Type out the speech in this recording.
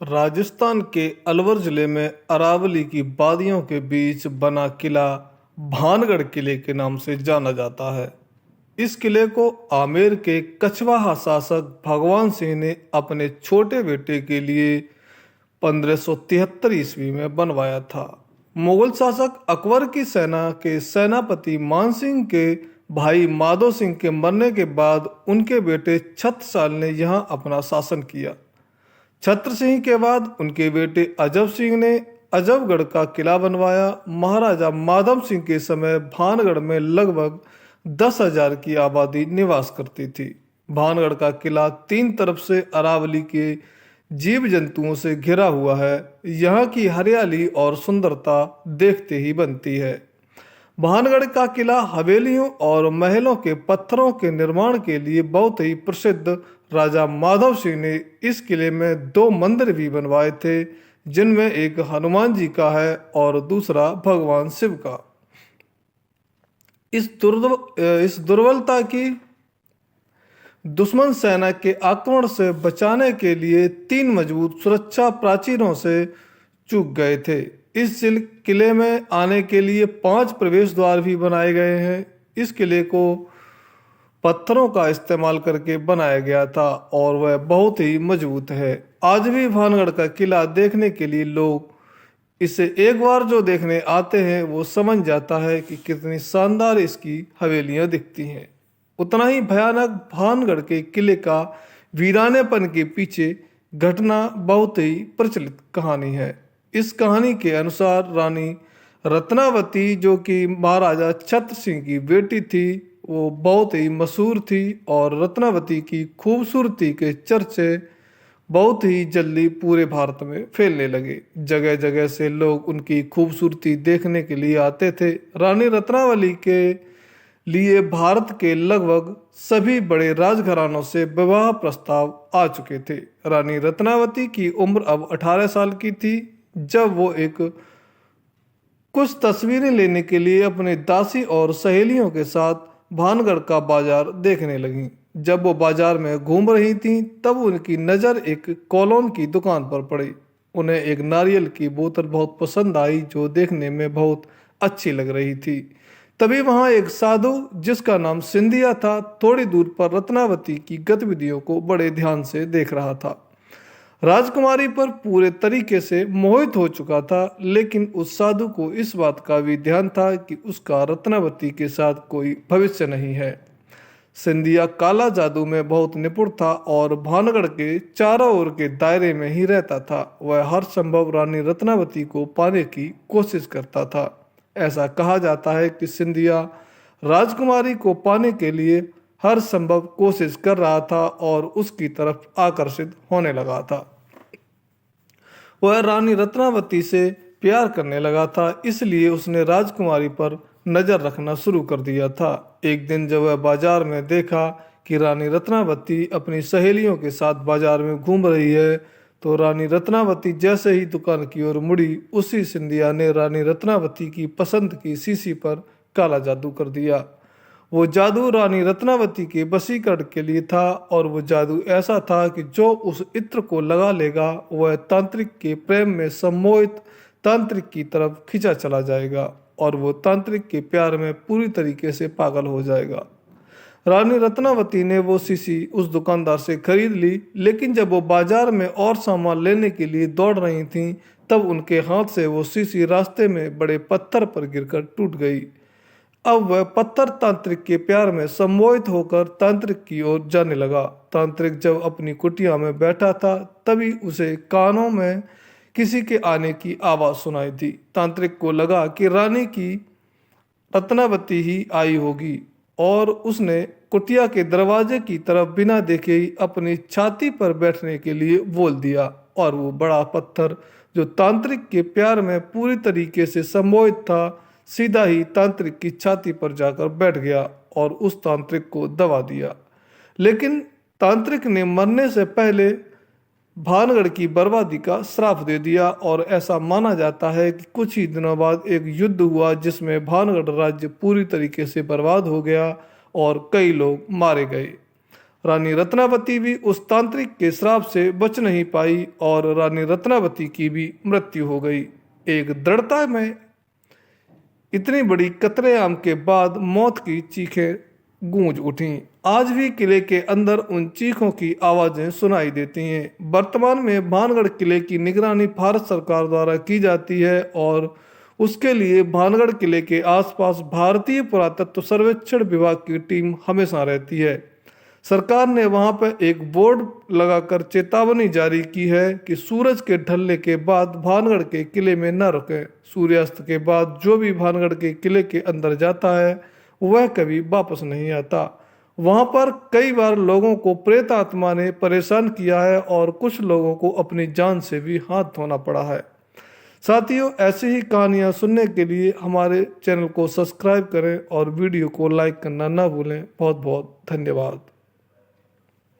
राजस्थान के अलवर जिले में अरावली की वादियों के बीच बना किला भानगढ़ किले के नाम से जाना जाता है। इस किले को आमेर के कछवाहा शासक भगवान सिंह ने अपने छोटे बेटे के लिए 1573 ईस्वी में बनवाया था। मुगल शासक अकबर की सेना के सेनापति मान सिंह के भाई माधो सिंह के मरने के बाद उनके बेटे छत्रसाल ने यहाँ अपना शासन किया। छत्र सिंह के बाद उनके बेटे अजब सिंह ने अजबगढ़ का किला बनवाया। महाराजा माधव सिंह के समय भानगढ़ में लगभग 10,000 की आबादी निवास करती थी। भानगढ़ का किला तीन तरफ से अरावली के जीव जंतुओं से घिरा हुआ है। यहाँ की हरियाली और सुंदरता देखते ही बनती है। भानगढ़ का किला हवेलियों और महलों के पत्थरों के निर्माण के लिए बहुत ही प्रसिद्ध। राजा माधव सिंह ने इस किले में दो मंदिर भी बनवाए थे, जिनमें एक हनुमान जी का है और दूसरा भगवान शिव का। इस दुर्बलता की दुश्मन सेना के आक्रमण से बचाने के लिए तीन मजबूत सुरक्षा प्राचीरों से चूक गए थे। इस किले में आने के लिए 5 प्रवेश द्वार भी बनाए गए हैं। इस किले को पत्थरों का इस्तेमाल करके बनाया गया था और वह बहुत ही मजबूत है। आज भी भानगढ़ का किला देखने के लिए लोग इसे एक बार जो देखने आते हैं वो समझ जाता है कि कितनी शानदार इसकी हवेलियां दिखती हैं। उतना ही भयानक भानगढ़ के किले का वीरानेपन के पीछे घटना बहुत ही प्रचलित कहानी है। इस कहानी के अनुसार रानी रत्नावती, जो कि महाराजा छत्र सिंह की बेटी थी, वो बहुत ही मशहूर थी और रत्नावती की खूबसूरती के चर्चे बहुत ही जल्दी पूरे भारत में फैलने लगे। जगह जगह से लोग उनकी खूबसूरती देखने के लिए आते थे। रानी रत्नावली के लिए भारत के लगभग सभी बड़े राजघरानों से विवाह प्रस्ताव आ चुके थे। रानी रत्नावती की उम्र अब 18 साल की थी जब वो कुछ तस्वीरें लेने के लिए अपने दासी और सहेलियों के साथ भानगढ़ का बाजार देखने लगी। जब वो बाजार में घूम रही थीं, तब उनकी नज़र एक कॉलोन की दुकान पर पड़ी। उन्हें एक नारियल की बोतल बहुत पसंद आई, जो देखने में बहुत अच्छी लग रही थी। तभी वहां एक साधु, जिसका नाम सिंधिया था, थोड़ी दूर पर रत्नावती की गतिविधियों को बड़े ध्यान से देख रहा था। राजकुमारी पर पूरे तरीके से मोहित हो चुका था, लेकिन उस साधु को इस बात का भी ध्यान था कि उसका रत्नावती के साथ कोई भविष्य नहीं है। सिंधिया काला जादू में बहुत निपुण था और भानगढ़ के चारों ओर के दायरे में ही रहता था। वह हर संभव रानी रत्नावती को पाने की कोशिश करता था। ऐसा कहा जाता है कि सिंधिया राजकुमारी को पाने के लिए हर संभव कोशिश कर रहा था और उसकी तरफ आकर्षित होने लगा था। वह रानी रत्नावती से प्यार करने लगा था, इसलिए उसने राजकुमारी पर नजर रखना शुरू कर दिया था। एक दिन जब वह बाजार में देखा कि रानी रत्नावती अपनी सहेलियों के साथ बाजार में घूम रही है, तो रानी रत्नावती जैसे ही दुकान की ओर मुड़ी, उसी सिंधिया ने रानी रत्नावती की पसंद की शीशी पर काला जादू कर दिया। वो जादू रानी रत्नावती के वशीकरण के लिए था और वो जादू ऐसा था कि जो उस इत्र को लगा लेगा वह तांत्रिक के प्रेम में सम्मोहित तांत्रिक की तरफ खिंचा चला जाएगा और वो तांत्रिक के प्यार में पूरी तरीके से पागल हो जाएगा। रानी रत्नावती ने वो शीशी उस दुकानदार से खरीद ली, लेकिन जब वो बाजार में और सामान लेने के लिए दौड़ रही थीं, तब उनके हाथ से वो शीशी रास्ते में बड़े पत्थर पर गिरकर टूट गई। अब वह पत्थर तांत्रिक के प्यार में सम्मोहित होकर तांत्रिक की ओर जाने लगा। तांत्रिक जब अपनी कुटिया में बैठा था, तभी उसे कानों में किसी के आने की आवाज सुनाई दी। तांत्रिक को लगा कि रानी की रत्नावती ही आई होगी और उसने कुटिया के दरवाजे की तरफ बिना देखे ही अपनी छाती पर बैठने के लिए बोल दिया और वो बड़ा पत्थर, जो तांत्रिक के प्यार में पूरी तरीके से सम्मोहित था, सीधा ही तांत्रिक की छाती पर जाकर बैठ गया और उस तांत्रिक को दबा दिया। लेकिन तांत्रिक ने मरने से पहले भानगढ़ की बर्बादी का श्राप दे दिया और ऐसा माना जाता है कि कुछ ही दिनों बाद एक युद्ध हुआ जिसमें भानगढ़ राज्य पूरी तरीके से बर्बाद हो गया और कई लोग मारे गए। रानी रत्नावती भी उस तांत्रिक के श्राप से बच नहीं पाई और रानी रत्नावती की भी मृत्यु हो गई। एक दृढ़ता में इतनी बड़ी कत्लेआम के बाद मौत की चीखें गूंज उठीं। आज भी किले के अंदर उन चीखों की आवाजें सुनाई देती हैं। वर्तमान में भानगढ़ किले की निगरानी भारत सरकार द्वारा की जाती है और उसके लिए भानगढ़ किले के आसपास भारतीय पुरातत्व सर्वेक्षण विभाग की टीम हमेशा रहती है। सरकार ने वहां पर एक बोर्ड लगाकर चेतावनी जारी की है कि सूरज के ढलने के बाद भानगढ़ के किले में न रुकें। सूर्यास्त के बाद जो भी भानगढ़ के किले के अंदर जाता है वह कभी वापस नहीं आता। वहां पर कई बार लोगों को प्रेत आत्मा ने परेशान किया है और कुछ लोगों को अपनी जान से भी हाथ धोना पड़ा है। साथियों, ऐसी ही कहानियां सुनने के लिए हमारे चैनल को सब्सक्राइब करें और वीडियो को लाइक करना ना भूलें। बहुत बहुत धन्यवाद।